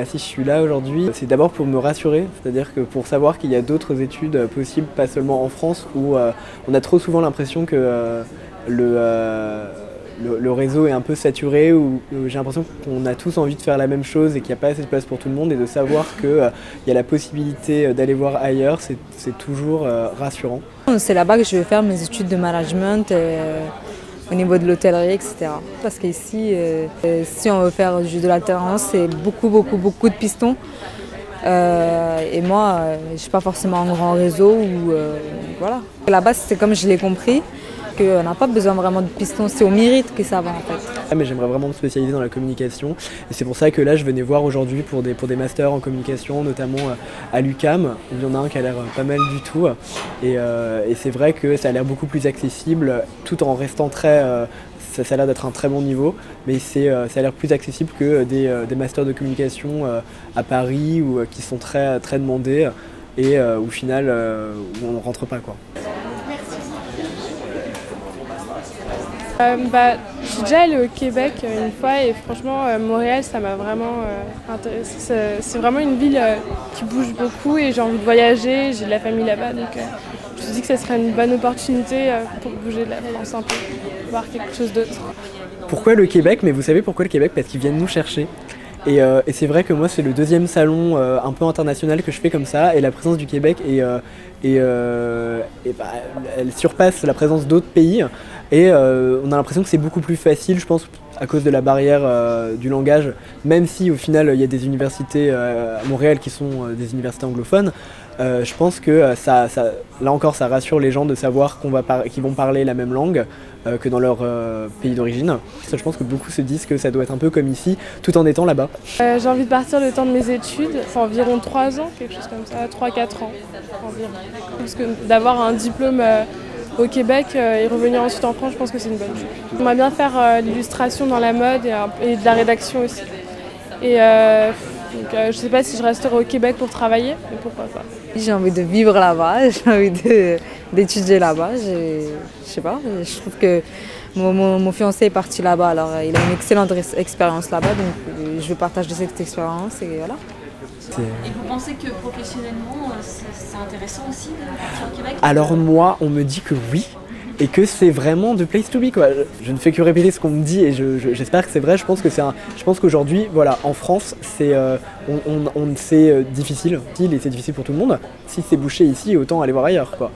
Si je suis là aujourd'hui, c'est d'abord pour me rassurer, c'est-à-dire que pour savoir qu'il y a d'autres études possibles, pas seulement en France, où on a trop souvent l'impression que le réseau est un peu saturé, où j'ai l'impression qu'on a tous envie de faire la même chose et qu'il n'y a pas assez de place pour tout le monde, et de savoir qu'il y a la possibilité d'aller voir ailleurs, c'est toujours rassurant. C'est là-bas que je vais faire mes études de management. Au niveau de l'hôtellerie, etc. Parce qu'ici, si on veut faire de l'alternance, c'est beaucoup de pistons. Et moi, je n'ai pas forcément un grand réseau. Voilà. Là-bas, c'est comme je l'ai compris, qu'on n'a pas besoin vraiment de pistons, c'est au mérite que ça va en fait. Mais j'aimerais vraiment me spécialiser dans la communication, et c'est pour ça que là je venais voir aujourd'hui pour des masters en communication, notamment à l'UQAM, où il y en a un qui a l'air pas mal du tout, et c'est vrai que ça a l'air beaucoup plus accessible, tout en restant très... ça a l'air d'être un très bon niveau, mais ça a l'air plus accessible que des masters de communication à Paris, ou qui sont très demandés, et au final où on ne rentre pas, quoi. Je suis déjà allée au Québec une fois et franchement Montréal ça m'a vraiment intéressée. C'est vraiment une ville qui bouge beaucoup et j'ai envie de voyager, j'ai de la famille là-bas, donc je me suis dit que ça serait une bonne opportunité pour bouger de la France un peu, voir quelque chose d'autre. Pourquoi le Québec? Mais vous savez pourquoi le Québec? Parce qu'ils viennent nous chercher. Et c'est vrai que moi c'est le deuxième salon un peu international que je fais comme ça, et la présence du Québec elle surpasse la présence d'autres pays, et on a l'impression que c'est beaucoup plus facile, je pense, à cause de la barrière du langage, même si au final il y a des universités à Montréal qui sont des universités anglophones. Je pense que là encore ça rassure les gens de savoir qu'ils vont parler la même langue que dans leur pays d'origine. Je pense que beaucoup se disent que ça doit être un peu comme ici, tout en étant là-bas. J'ai envie de partir le temps de mes études, c'est environ 3 ans, quelque chose comme ça, 3-4 ans environ. Parce que d'avoir un diplôme au Québec et revenir ensuite en France, je pense que c'est une bonne chose. J'aimerais bien faire l'illustration dans la mode et de la rédaction aussi. Et donc, je ne sais pas si je resterai au Québec pour travailler, mais pourquoi pas. J'ai envie de vivre là-bas, j'ai envie d'étudier là-bas. Je sais pas, je trouve que mon fiancé est parti là-bas, alors il a une excellente expérience là-bas, donc je veux partager cette expérience et voilà. Et vous pensez que professionnellement, c'est intéressant aussi de partir au Québec? Alors moi, on me dit que oui, et que c'est vraiment the place to be, quoi. Je ne fais que répéter ce qu'on me dit, et j'espère que c'est vrai. Je pense qu'aujourd'hui, voilà, en France, c'est difficile, et c'est difficile pour tout le monde. Si c'est bouché ici, autant aller voir ailleurs, quoi.